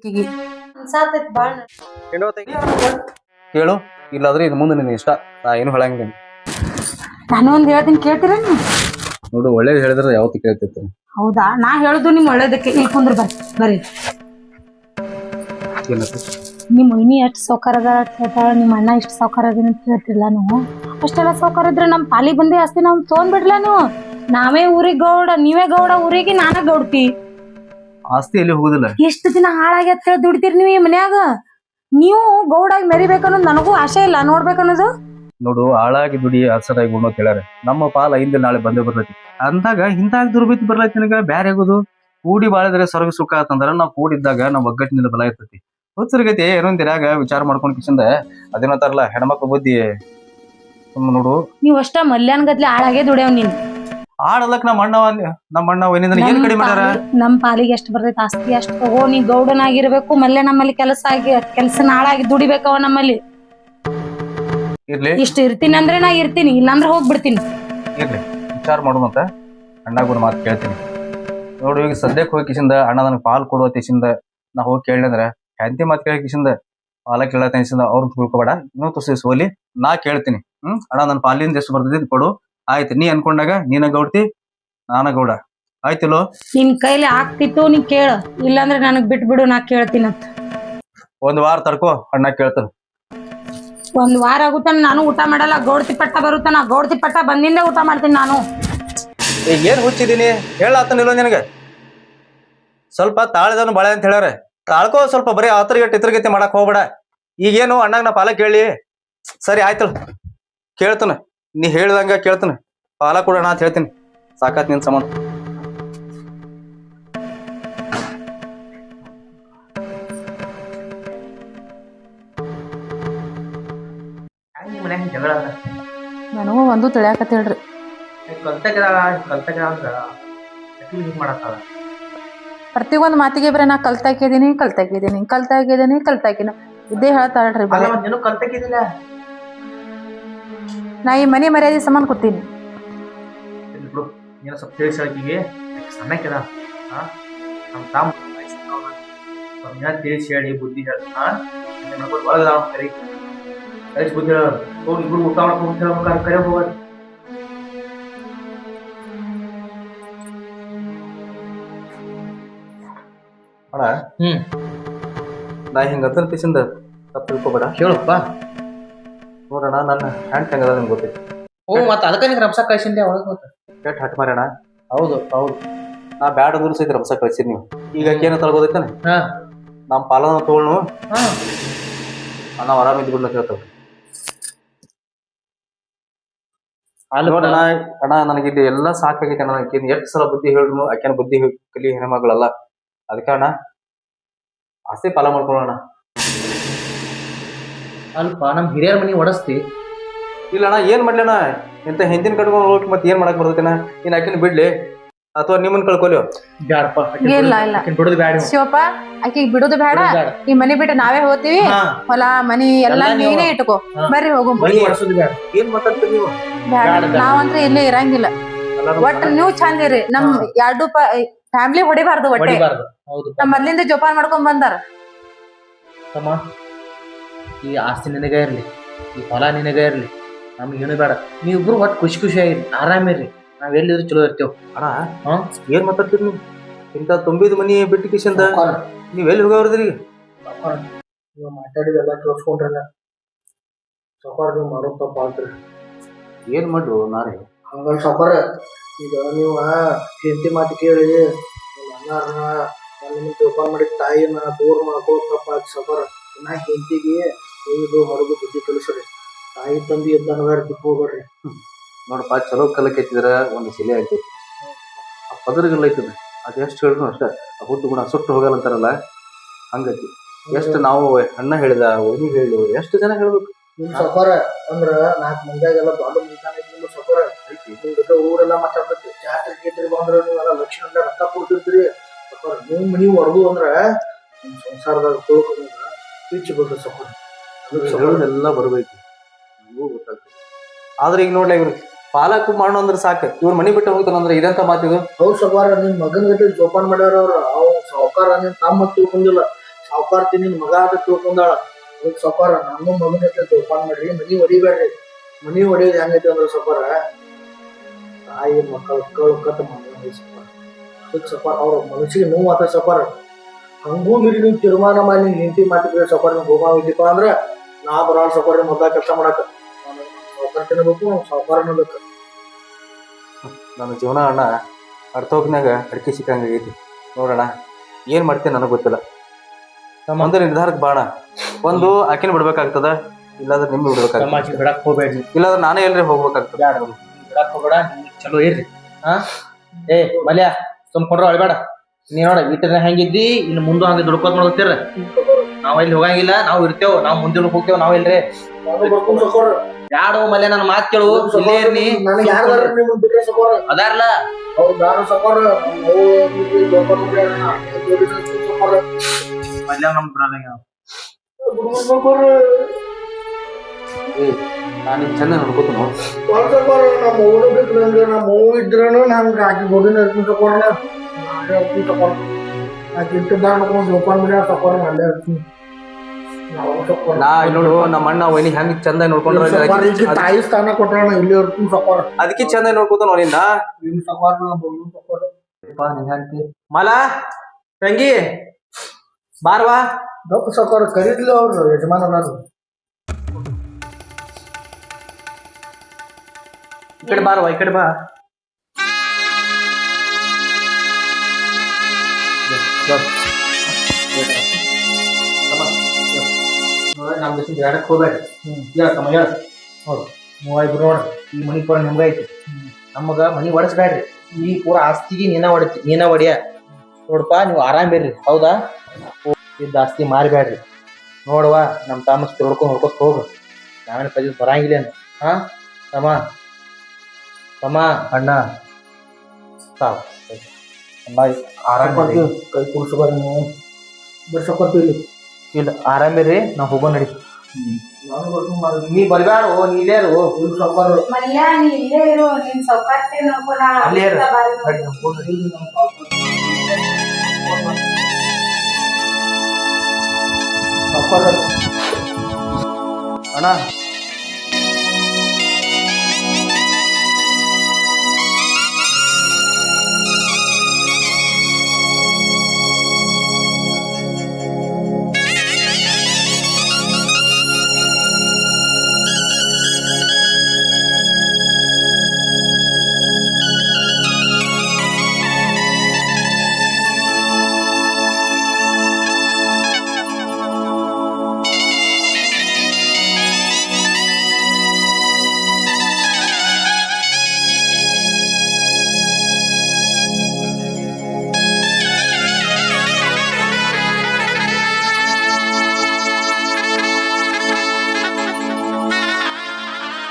ಆಕಿಗಿ ಅನ್ಸಾತೈತ್ ಬಾಳ. ಕೇಳು, ಇಲ್ಲಾದ್ರೆ ಇದು ಮುಂದೆ ನಿನ್ ಇಷ್ಟ, ನಾ ಏನು ಹೇಳಂಗಿಲ್ಲ. ನಾನು ಒಂದ್ ಹೇಳ್ತೀನಿ, ಕೇಳ್ತೀರ? ನೋಡು, ಒಳ್ಳೇದು ಹೇಳಿದ್ರೆ ಯಾವತ್ತು ಕೇಳ್ತಿರ್ತೀನಿ. ಹೌದಾ, ನಾ ಹೇಳುದು ನಿಮ್ ಒಳ್ಳೇದಕ್ಕೆ. ಇಲ್ಲಿ ಕುಂದ್ರ ಬರ್ರಿ. ನಿಮ್ ಮೈನಿ ಎಷ್ಟು ಸೌಕಾರ ಅದ ಹೇಳ್ತಾಳ, ನಿಮ್ಮ ಅಣ್ಣ ಎಷ್ಟು ಸೌಕಾರ ಅದ ಅಂತ ಹೇಳ್ತಿರ್ಲ ನೀವು. ಅಷ್ಟೆಲ್ಲ ಸೌಕಾರ ಇದ್ರೆ ನಮ್ ಪಾಲಿಗೆ ಬಂದೇ ಆಸ್ತಿ ನಾವ್ ತೊಗೊಂಡ್ಬಿಡ್ಲ ನೀವು. ನಾವೇ ಊರಿಗೆ ಗೌಡ, ನೀವೇ ಗೌಡ ಊರಿಗೆ, ನಾನ ಗೌಡ್ತಿ. ಆಸ್ತಿ ಎಲ್ಲಿ ಹೋಗುದಿಲ್ಲ. ಎಷ್ಟು ದಿನ ಹಾಳಾಗಿ ಅಂತ ಹೇಳಿ ದುಡಿತೀರಿ ನೀವು ಈ ಮನ್ಯಾಗ. ನೀವು ಗೌಡಾಗಿ ಮೆರಿಬೇಕನ್ನೋದು ನನಗೂ ಆಸೆ ಇಲ್ಲ ನೋಡ್ಬೇಕನ್ನೋದು. ನೋಡು, ಹಾಳಾಗಿ ದುಡಿ ಹಸರಾಗಿ ಉಣ್ಣೋ ಹೇಳ್ಯಾರ. ನಮ್ಮ ಪಾಲ ಹಿಂದೆ ನಾಳೆ ಬಂದೇ ಬರ್ತೈತಿ. ಅಂದಾಗ ಇಂದಾಗ ದುರ್ಬೀತಿ ಬರ್ಲೈತಿ. ನಿನಗ ಬ್ಯಾರೆ ಆಗೋದು ಕೂಡಿ ಬಾಳಿದ್ರೆ ಸ್ವರ್ಗ ಸುಖ ಆತಂದ್ರ ನಾವು ಕೂಡಿದ್ದಾಗ ನಾವು ಒಗ್ಗಟ್ಟಿನಿಂದ ಬಲ ಇರ್ತೈತಿ. ಹುಚ್ಚರ್ಗೈತಿ ಏನೊಂದಿರಾಗ ವಿಚಾರ ಮಾಡ್ಕೊಂಡ್ ಕಿಸಿಂದ ಅದೇನಂತಾರಲ್ಲ, ಹೆಣ್ಮಕ್ಳು ಬುದ್ಧಿ. ನೋಡು, ನೀವ್ ಅಷ್ಟ ಮಲ್ಯಾನ್ ಗದ್ಲೆ ಹಾಳಾಗೇ ದುಡಿಯವ್ ನೀನ್. ಆಡಲಕ್ ನಮ್ಮ ಅಣ್ಣ ಏನಿಂದ ಏನ್ ಕಡಿಮೆ ಮಾಡ್ಯಾರ? ನಮ್ ಪಾಲಿಗೆ ಎಷ್ಟು ಬರ್ತೈತಿ ಆಸ್ತಿ ಅಷ್ಟು ತಗೋ. ನೀ ಗೌಡನಾಗಿರ್ಬೇಕು, ಮಲ್ಯ ನಮ್ಮಲ್ಲಿ ಕೆಲಸ ನಾಳಾಗಿ ದುಡಿಬೇಕವ ನಮ್ಮಲ್ಲಿ. ಇರ್ಲಿ, ಇಷ್ಟ ಇರ್ತೀನಿ ಅಂದ್ರೆ ನಾ ಇರ್ತೀನಿ, ಇಲ್ಲಾಂದ್ರೆ ಹೋಗ್ಬಿಡ್ತೀನಿ. ಇರ್ಲಿ, ವಿಚಾರ ಮಾಡುವಂತ ಅಣ್ಣಗೂ ಮಾತು ಕೇಳ್ತೀನಿ. ನೋಡು, ಈಗ ಸದ್ಯಕ್ಕೆ ಹೋಗಿ ಕಿಸಿಂದ ಅಣ್ಣ ನನಗೆ ಪಾಲ್ ಕೊಡುವ ತಿಸಿಂದ ನಾ ಹೋಗಿ ಕೇಳಿದ್ರೆ ಹೆಂಡತಿ ಮಾತು ಕೇಳಿ ಕಿಸಿಂದ ಪಾಲ ಕೇಳತ್ತ ಅನ್ಸಿಂದ ಅವ್ರನ್ನ ತಿಳ್ಕೊಬೇಡ. ಇನ್ನೂ ತುಸಿ ಸೋಲಿ ನಾ ಕೇಳ್ತೀನಿ. ಅಣ್ಣ ನನ್ನ ಪಾಲಿಂದ ಎಷ್ಟು ಬರ್ತೈತಿ ಕೊಡು. ಆಯ್ತು, ನೀ ಅನ್ಕೊಂಡಾಗ ನೀನ ಗೌಡ್ತಿ, ನಾನ ಗೌಡ. ಆಯ್ತಿಲ್ಲೋ? ನಿನ್ ಕೈಲಿ ಆಗ್ತಿತ್ತು ನೀ ಕೇಳ, ಇಲ್ಲಾಂದ್ರೆ ನನಗ್ ಬಿಟ್ಬಿಡು, ನಾ ಕೇಳ್ತೀನಂತ. ಒಂದ್ ವಾರ ತಡ್ಕೋ, ಅಣ್ಣ ಕೇಳ್ತಾನ. ಒಂದ್ ವಾರ ಆಗುತ್ತಾನ ನಾನು ಊಟ ಮಾಡಲ್ಲ. ಗೌಡ್ತಿ ಪಟ್ಟ ಬರುತ್ತಾನ, ಗೌಡ್ತಿ ಪಟ್ಟ ಬಂದಿಂದೆ ಊಟ ಮಾಡ್ತೀನಿ ನಾನು. ಈಗ ಏನ್ ಹುಚ್ಚಿದೀನಿ ಹೇಳಾತನಿಲ್ಲ ನಿನಗೆ? ಸ್ವಲ್ಪ ತಾಳ್ದವನು ಬಾಳೆ ಅಂತ ಹೇಳ್ಯಾರ, ತಾಳ್ಕೋ ಸ್ವಲ್ಪ. ಬರೀ ಆತರಗಟ್ಟು ಇತರಗತಿ ಮಾಡಕ್ ಹೋಗ್ಬೇಡ. ಈಗೇನು ಅಣ್ಣಾಗ ನಾ ಪಾಲ ಕೇಳಿ, ಸರಿ ಆಯ್ತಲ್ಲ, ಕೇಳ್ತಾನ. ನೀ ಹೇಳ್ದಂಗ ಕೇಳ್ತಾನ, ಪಾಲ ಕೊಡೋಣ ಅಂತ ಹೇಳ್ತೀನಿ. ಸಾಕಾತ್ ನಿನ್ ಸಂಬಂಧ. ನನಗೂ ಒಂದು ತಿಳಿಯಾಕತ್ತೇಳ್ರಿ. ಪ್ರತಿಯೊಂದು ಮಾತಿಗೆ ಬರೀ ನಾ ಕಲ್ತಾಕಿದೀನಿ ಇದೇ ಹೇಳ್ತಾಳ್ರಿ. ನಾ ಈ ಮನೆ ಮರ್ಯಾದೆ ಸಮಾನ ಕೂತೀನಿ. ಸ್ವಲ್ಪ ತಿಳಿಸಿ ಸಣ್ಣಕ್ಕಿದ ನಮ್ಮ ತಿಳಿಸಿ ಹೇಳಿ ಬುದ್ಧಿ ಹೇಳಿ ಕಳಿಸಿ ಬುದ್ಧಿ ಹೇಳ. ಇಬ್ರು ಊಟ ಮಾಡ್ಕೊಂಡು ಕರೆ ಹೋಗೋದು. ಅಣ್ಣ, ನಾ ಹಿಂಗ ಅಂತನ ಪಿಸಿಂದ ತಪ್ಪು ತಿಳ್ಕೊಬೇಡ. ಹೇಳಪ್ಪ. ನೋಡೋಣ, ನನ್ನ ಹ್ಯಾಂಡ್ ಹೆಂಗದ ನಿಮ್ಗೆ ಗೊತ್ತೈತಿ. ಮತ್ತೆ ಅದಕ್ಕೆ ನಿಂಗೆ ರಮ್ಸ ಕಳ್ಸಿಂದೆ ಒಳಗೆ ಗೊತ್ತ. ಕೆಟ್ಟ ಹಟ್ ಮಾರ್ಯಾಣ. ಹೌದು. ನಾ ಬ್ಯಾಡ ಅಂದ್ರು ಸಹಿತ ರಮ್ಸ ಕಳ್ಸಿರಿ ನೀವು. ಈಗ ಏನು ತಳ್ಗೋದೈತಾನೆ, ನಮ್ಮ ಪಾಲನ ತಗೊಳ್ನು ನಾವು ಆರಾಮಿದ್ದು ಬಿಡ್ಲಕ್ಕ ಹೇಳ್ತಾವ. ನೋಡೋಣ ಅಣ್ಣ, ನನಗಿಲ್ಲಿ ಎಲ್ಲ ಸಾಕಾಗೈತೆ. ನನಗೆ ಎಷ್ಟು ಸಲ ಬುದ್ಧಿ ಹೇಳಿದ್ರು ಆಕೆನ ಬುದ್ಧಿ ಕಲಿ ಹೆಣ್ಮಗಳಲ್ಲ. ಅದಕ್ಕೆ ಅಣ್ಣ, ಆಸ್ತಿ ಪಾಲ ಮಾಡ್ಕೊಳ್ಳೋಣ. ಅಲ್ಪ ನಮ್ ಹಿರಿಯರ ಮನಿ ಒಡಸ್ತಿ. ಇಲ್ಲ ಅಣ್ಣ, ಏನ್ ಮಾಡ್ಲಣ್ಣ, ಎಂತ ಹಿಂದಿನ ಕಟ್ಕೊಂಡು ಹೋಗಿ ಮತ್ತೆ ಏನ್ ಮಾಡಕ್ ಬರ್ತೈತೆನ? ನೀನ್ ಆಕಿನ ಬಿಡ್ಲಿ ಅಥವಾ ನಿಮ್ಮನ್ ಕಳ್ಕೊಲಿಯೋ? ಬ್ಯಾಡಪ್ಪ, ಇಲ್ಲ ಬಿಡೋದು ಬ್ಯಾಡ ಶಿವಪ್ಪ. ಆಕಿಗೆ ಬಿಡುದು ಬೇಡ. ಈ ಮನಿ ಬಿಟ್ಟು ನಾವೇ ಹೋಗ್ತೀವಿ. ಹೊಲ ಮನಿ ಎಲ್ಲಾ ನೀನೇ ಇಟ್ಕೋ. ಬರ್ರಿ ಹೋಗು. ಏನ್ ಮಾತಾಡ್ತೀರಿ ನೀವು? ನಾವಂದ್ರೆ ಇಲ್ಲೇ ಇರಂಗಿಲ್ಲ. ಒಟ್ಟು ನೀವು ಚಂದ ಇರಿ. ನಮ್ ಎರಡು ಫ್ಯಾಮಿಲಿ ಹೊಡಿಬಾರ್ದು. ಒಟ್ಟೆ ನಮ್ ಮೊದ್ಲಿಂದ ಜೋಪಾನ ಮಾಡ್ಕೊಂಡ್ ಬಂದಾರ. ಈ ಆಸ್ತಿ ನಿನಗ ಇರ್ಲಿ, ಈ ಹೊಲ ನಿನಗ ಇರ್ಲಿ, ನಮ್ಗೆ ಏನು ಬೇಡ. ನೀವಿಬ್ರು ಒಟ್ಟು ಖುಷಿಯಾಗಿರಿ, ಆರಾಮಿರ್ರಿ. ನಾವ್ ಎಲ್ಲಿದ್ರು ಚಲೋ ಇರ್ತೇವ್. ಅಣ್ಣ, ಏನ್ ಮಾತಾಡ್ತೀರಿ ನೀವು? ಇಂತ ತುಂಬಿದ ಮನಿ ಬಿಟ್ಟು ಕಿಶಂದ ನೀವ್ ಎಲ್ಲಿ ಹೋಗವ್ರದ್ರಿ? ನೀವು ಮಾತಾಡಿದೆಲ್ಲ ತೋರ್ಸ್ಕೊಂಡ್ರಲ್ಲ ಸೌಕಾರ, ನೀವು ಮಾಡೋ ತಪ್ಪ ಆಗ್ತೀರಿ. ಏನ್ ಮಾಡ್ರು ನಾರೇ? ಹಂಗ ಸೌಕಾರ, ಈಗ ನೀವು ಹೆಂಡತಿ ಮಾತು ಕೇಳಿ ಅಣ್ಣಾರನ್ನ ನಿಮ್ಗೆ ಜೋಪಾನ ಮಾಡಿ ತಾಯಿನ ದೂರ ಮಾಡ್ಕೊಳ್ಳೋ ತಪ್ಪ ಆಗಿ ಸೌಕಾರ. ನಾ ಹೆಂಡತಿಗೆ ಇದು ಹೊರಗು ಬುದ್ಧಿ ಕಲಿಸ್ರಿ. ತಾಯಿ ತಂದಿ ಇದ್ದಂಗ ಬಿಟ್ಟು ಹೋಗ್ಬೇಡ್ರಿ. ನೋಡಪ್ಪ, ಚಲೋ ಕಲಕೈತಿದ್ರ ಒಂದು ಸಿಲೆ ಆಗ್ತೈತಿ. ಆ ಪದರಗಲ್ಲ ಐತದ, ಅದು ಎಷ್ಟು ಹೇಳಿದ್ರು ಅಷ್ಟ ಹುಟ್ಟು ಗುಣ ಸುಟ್ಟು ಹೋಗಲ್ಲ ಅಂತಾರಲ್ಲ, ಹಂಗೈತಿ. ಎಷ್ಟು ನಾವು ಅಣ್ಣ ಹೇಳಿದ ಒಣಿ ಹೇಳು, ಎಷ್ಟು ಜನ ಹೇಳ್ಬೇಕು ನಿಮ್ ಸೌಕಾರ. ಅಂದ್ರ 4 ಮಂದಿಯಾಗೆಲ್ಲ ದೊಡ್ಡ ಮುಂತಾನ ನಿಮ್ ಸೌಕಾರ ಐತಿ. ನಿಮ್ ಜೊತೆ ಊರೆಲ್ಲ ಮಾತಾಡ್ಬೇಕು. ಜಾತ್ರೆ ಗೀತ್ರಿ ಬಂದ್ರ ನೀವೆಲ್ಲ ಲಕ್ಷಣ ರೊಕ್ಕ ಕೊಡ್ತಿರ್ತೀರಿ ಸೌಕಾರ. ನೀವು ಹೊಡೆದು ಅಂದ್ರ ನಿಮ್ ಸಂಸಾರದಾಗ ತೀರ್ಚಿಬೇಕು ಸೌಕಾರ. ಹೇಳೋದೆಲ್ಲ ಬರ್ಬೇಕು, ನಮಗೂ ಗೊತ್ತಾಗ್ತದೆ. ಆದ್ರೆ ಈಗ ನೋಡ್ಲ, ಇವ್ರು ಪಾಲಕ್ ಮಾಡೋ ಅಂದ್ರೆ ಸಾಕು, ಇವ್ರ ಮನಿ ಬಿಟ್ಟು ಹೋಗ್ತಾನಂದ್ರೆ ಇದಂತ ಮಾತಿದು. ಹೌದು ಸೌಕಾರ, ನಿಮ್ ಮಗನ ಗಟ್ಟಿ ಜೋಪಾನ ಮಾಡ್ಯಾರ ಅವ್ರು. ಅವ್ ಸೌಕಾರ ನಿಮ್ ತಮ್ಮ ತಿಳ್ಕೊಂಡಿಲ್ಲ. ಸಾವುಕಾರ್ತಿ ನಿನ್ ಮಗ ಅಂತ ತಿಳ್ಕೊಂಡಾಳ ಅದಕ್ಕೆ ಸಪಾರ ನಮ್ಮ ಮಗನ ಜೋಪಾನ ಮಾಡ್ರಿ ಮನಿ ಹೊಡಿಬೇಡ್ರಿ ಮನಿ ಹೊಡಿಯೋದು ಹೆಂಗೈತಿ ಅಂದ್ರೆ ಸಪಾರ ತಾಯಿ ಮಕ್ಕಳು ಕಟ್ಟು ಮಾಡಿ ಸಪಾರ ಅದಕ್ಕೆ ಸಪಾರ ಅವ್ರ ಮನಸ್ಸಿಗೆ ನೋವು ಆತ ಸಪಾರ ಹಂಗೂ ಮೀರಿ ನೀವು ತೀರ್ಮಾನ ಮಾಡಿ ನಿನ್ ಹೆಂಡತಿ ಮಾತಿದ್ರೆ ಸಪಾರ ನಿಮ್ಗೆ ಹೋಗಿದ್ದೀಪ ಅಂದ್ರೆ ನಾ ಬರಾಳ ಸಪಾರ ಮೊದಲ ಕೆಲಸ ಮಾಡಕ ಸಾವುಕಾರ್ತಿನ ಬೇಕು ಸಾವುಕಾರನ ಬೇಕು ನನ್ನ ಜೀವನ ಅಣ್ಣ ಅರ್ಥೋಗ್ನಾಗ ಅಡಿಕೆ ಸಿಕ್ಕಂಗೈತಿ ನೋಡೋಣ ಏನ್ ಮಾಡ್ತೇನೆ ನನಗೆ ಗೊತ್ತಿಲ್ಲ ಒಂದು ನಿರ್ಧಾರಕ್ಕೆ ಬಾಣ ಒಂದು ಆಕಿನ ಬಿಡ್ಬೇಕಾಗ್ತದ ಇಲ್ಲಾಂದ್ರೆ ನಿಮ್ಗೆ ಬಿಡ್ಬೇಕಾಗ್ತದ ಬಿಡಕ್ ಹೋಗ್ಬೇಡ್ರಿ ಇಲ್ಲಾಂದ್ರೆ ನಾನೇ ಎಲ್ರಿ ಹೋಗ್ಬೇಕಾಗ್ತದ ಬಿಡಕ್ ಹೋಗ್ಬೇಡ ಚಲೋ ಇರ್ರಿ ಹಾ ಏ ಮಲ್ಯ ಸುಮ್ಕೊಂಡ್ರ ಅಳ್ಬೇಡ ನೀ ನೋಡ ಇಟ್ಟನ ಹೆಂಗಿದ್ದಿ ಇನ್ನು ಮುಂದೆ ಹಂಗೆ ದುಡ್ಕೋತ್ ಮಾಡ್ತೀರ ನಾವ್ ಇಲ್ಲಿ ಹೋಗಂಗಿಲ್ಲ ನಾವು ಇರ್ತೇವ್ ನಾವ್ ಮುಂದೆ ಹೋಗ್ತೇವ್ ನಾವ್ ಇಲ್ರಿ ಯಾಡು ಮಲ್ಯ ನನ್ನ ಮಾತ್ ಕೇಳು ಇಲ್ಲೇ ಇರ್ನಿ ನನಗೆ ಯಾರು ನಿಮ್ಗೆ ಬಿಟ್ರೆ ಸಪಾರ ಅದಾರಲ್ಲ ಅವ್ರು ನಾನು ಸಪಾರ ಮಲ್ಯ ನಮ್ ಬಿಡಲ್ಲ ನಾನು ಚಂದ ನೋಡ್ಕೋತ ನಮ್ಮ ಮಗನು ಬೇಕು ನಂಗೆ ನಮ್ಮ ಮಗು ಇದ್ರೂ ನಂಗೆ ಆಕಿ ಗೋಡಿನ ಇರ್ತೀನಿ ತಕೊಂಡ ಇರ್ತೀನಿ ತಕೊಂಡ ಆಕಿ ಇಟ್ಟಿದ್ದ ನೋಡ್ಕೊಂಡು ಜೋಪಾನ ಬಿಡ ತಕೊಂಡ ಅಲ್ಲೇ ಇರ್ತೀನಿ ನಾ ನೋಡು ನಮ್ಮ ಅಣ್ಣ ವೈನಿ ಹೆಂಗ್ ಚಂದ ನೋಡ್ಕೊಂಡ್ರ ತಾಯಿ ಸ್ಥಾನ ಕೊಟ್ಟಾಳ ಇಲ್ಲಿ ಇರ್ತೀನಿ ತಕೊಂಡ ಅದಕ್ಕೆ ಚಂದ ನೋಡ್ಕೋತ ನೋಡಿಂದ ಇಲ್ಲಿ ತಕೊಂಡ ತಕೊಂಡ ಮಲ ತಂಗಿ ಬಾರ್ವಾ ದಪ್ಪ ಸಕೋರ ಕರೀದ್ಲಿ ಅವ್ರು ಯಜಮಾನರು ಈ ಕಡೆ ಬಾರ್ವಾ ಈ ಕಡೆ ಬಾ ನಮ್ ದೇಶ ಬೇಡಕ್ ಹೋಗ್ಬೇಡ್ರಿ ಹೇಳಮ್ಮ ಹೇಳ ನೋಡು ಮೂವಾಯ್ಬ್ರು ನೋಡ್ರಿ ಈ ಮನಿ ಪೂರ ನಿಮ್ಗ ಐತಿ ನಮಗ ಮನಿ ಒಡಸ್ಬೇಡ್ರಿ ಈ ಪೂರ ಆಸ್ತಿಗೆ ನೀನ ಒಡಿಯ ನೋಡಪ್ಪ ನೀವು ಆರಾಮ್ ಇರ್ರಿ ಹೌದಾ ಇದ್ದ ಆಸ್ತಿ ಮಾರಿಬೇಡ್ರಿ ನೋಡುವ ನಮ್ ತಾಮಸ್ ನೋಡ್ಕೊತ ಹೋಗು ನಾವೇನು ಕಜಿ ಬರಂಗಿಲ್ಲ ಹಾ ತಮ್ಮ ತಮ್ಮ ಅಣ್ಣ ಸಾವು ಆರಾಮ್ ಕೈ ಕುಡ್ಸ್ಬಾರ ನೀವು ಬರ್ಸಕೊತೀವಿ ಇಲ್ಲ ಆರಾಮಿರ್ರಿ ನಾವು ಹೋಗೋ ನಡಿ ನಾನು ಬರ್ತೀನಿ ನೀ ಬರ್ಬ್ಯಾಡು ನೀ ಇಲ್ಲೇರು ಮಲ್ಯ ನೀ ಇಲ್ಲೇ ಇರು ನಿನ್ ಸೌಕಾರ್ತಿ ನೋಡ್ಕೊಂಡ ಅಲ್ಲೇ ಇರು. ಅಣ್ಣ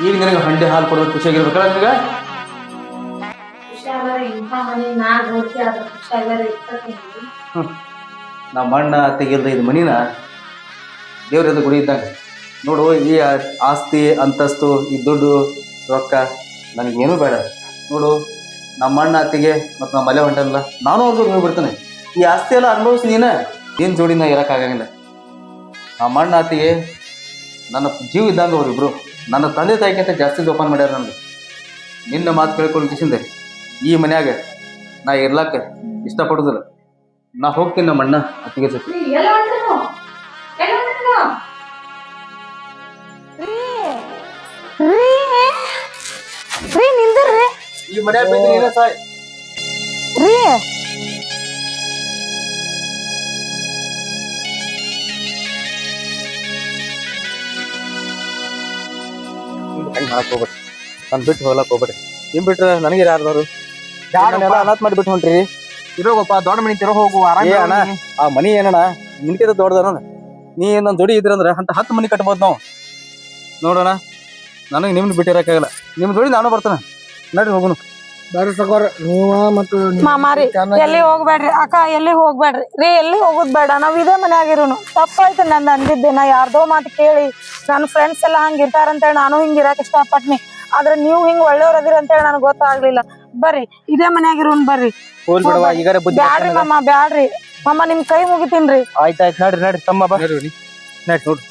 ಈಗ ನಿನಗೆ ಹಂಡೆ ಹಾಲು ಕೊಡೋದು ಖುಷಿಯಾಗಿರ್ಬೇಕಲ್ಲ ನಿನಗೆ ಇಂಥ ಮನೆ ನಾ ನೋಡ್ತಿ ಅದ್ರ ಖುಷಿ ಎಲ್ಲರೂ ಇರ್ತದೆ ನಮ್ಮ ಅಣ್ಣ ತೆಗೆಲ್ದ ಇದು ಮನಿನ ದೇವ್ರದ ಗುಡಿ ಇದ್ದಾಗ ನೋಡು ಈ ಆಸ್ತಿ ಅಂತಸ್ತು ಈ ದುಡ್ಡು ರೊಕ್ಕ ನನಗೇನು ಬೇಡ ನೋಡು ನಮ್ಮ ಅಣ್ಣ ಅತ್ತಿಗೆ ಮತ್ತು ನಮ್ಮ ಮಲೆ ಹೊಂಟಲ್ಲ ನಾನು ಅವ್ರ ಜೋಡಿ ಹೋಗ್ಬಿಡ್ತಾನೆ ಈ ಆಸ್ತಿ ಎಲ್ಲ ಅನುಭವಿಸಿ ನಿನ್ನ ಜೋಡಿನ ಇರೋಕ್ಕಾಗಂಗಿಲ್ಲ ನಮ್ಮ ಅಣ್ಣ ಅತ್ತಿಗೆ ನನ್ನ ಜೀವ ಇದ್ದಂಗೆ ಅವರಿಬ್ರು ನನ್ನ ತಂದೆ ತಾಯಿಗಿಂತ ಜಾಸ್ತಿ ಜೋಪಾನ ಮಾಡ್ಯಾರ ನನಗೆ ನಿನ್ನ ಮಾತು ಕೇಳ್ಕೊಂಡು ಕಿಸಿಂದೆ ಈ ಮನ್ಯಾಗ ನಾ ಇರ್ಲಾಕ ಇಷ್ಟಪಡೋದಿಲ್ಲ ನಾ ಹೋಗ್ತೀನಿ ನಮ್ಮ ಅಣ್ಣ ಅತ್ತಿಗೆ ಜೊತೆ ಎಲ್ಲ ಹೊಂಟ್ರು ರೀ ನಿಂದ್ರಿ ಈ ಮನ್ಯಾಗ ಸಾಯ್ ರೀ ಹೆಂಗೆ ಮಾಡಕ್ ಹೋಗ್ಬೇಡಿ ನಾನು ಬಿಟ್ಟು ಹೋಗ್ಲಕ್ ಹೋಗ್ಬೇಡಿ ನಿಮ್ ಬಿಟ್ರೆ ನನಗೆ ಯಾರ್ದವ್ರು ಅನಾಥ್ ಮಾಡಿ ಬಿಟ್ಟು ಹೊಂಟ್ರಿ ಇರೋಗಪ್ಪ ದೊಡ್ಡ ಮನಿ ತಿರೋ ಹೋಗು ಏ ಅಣ್ಣ ಆ ಮನಿ ಏನಣ್ಣ ನಿನ್ಕಿಂತ ದೊಡ್ಡದಣ್ಣ ನೀ ನನ್ನ ಜೋಡಿ ಇದ್ರಂದ್ರೆ ಅಂತ 10 ಮನಿ ಕಟ್ಬೋದು ನಾವು ನೋಡೋಣ ನನಗೆ ನಿಮ್ದು ಬಿಟ್ಟಿರಕ್ಕಾಗಲ್ಲ ನಿಮ್ಮ ಜೋಡಿ ನಾನು ಬರ್ತಾನೆ ನಡ್ರಿ ಹೋಗುನು ಬೇರೆ ಸಕೋರ ನೀವ ಮತ್ತು ಮಾಮಾರಿ ಎಲ್ಲಿ ಹೋಗ್ಬೇಡ್ರಿ ಅಕ್ಕ ಎಲ್ಲಿ ಹೋಗ್ಬೇಡ್ರಿ ರೀ ಎಲ್ಲಿ ಹೋಗುದ್ ಬೇಡ ನಾವ್ ಇದೇ ಮನ್ಯಾಗಿರೋನು ತಪ್ಪಾಯ್ತು ನಂದು ಅಂದಿದ್ದೆ ನಾ ಯಾರ್ದೋ ಮಾತು ಕೇಳಿ ನನ್ನ ಫ್ರೆಂಡ್ಸ್ ಎಲ್ಲ ಹಂಗ ಇರ್ತಾರಂತೇಳಿ ನಾನು ಹಿಂಗ ಇರಾಕ್ ಇಷ್ಟಪಟ್ನಿ ಆದ್ರೆ ನೀವು ಹಿಂಗ್ ಒಳ್ಳೆಯವ್ರ ಅದಿರ ಅಂತೇಳಿ ನನಗೆ ಗೊತ್ತಾಗ್ಲಿಲ್ಲ ಬರ್ರಿ ಇದೇ ಮನ್ಯಾಗಿರೋನ್ ಬರ್ರಿ ಹೋಲ್ ಬಿಡವಾ ಈಗಾರ ಬುದ್ಧಿ ಬ್ಯಾಡ್ರಿ ಮಾಮ ಬ್ಯಾಡ್ರಿ ಮಾಮ ನಿಮ್ ಕೈ ಮುಗಿತೀನ್ರಿ. ಆಯ್ತಾಯ್ತು ನಡ್ರಿ ತಮ್ಮ ಬಾ ನೋಡ್ರಿ ನೋಡ್ರಿ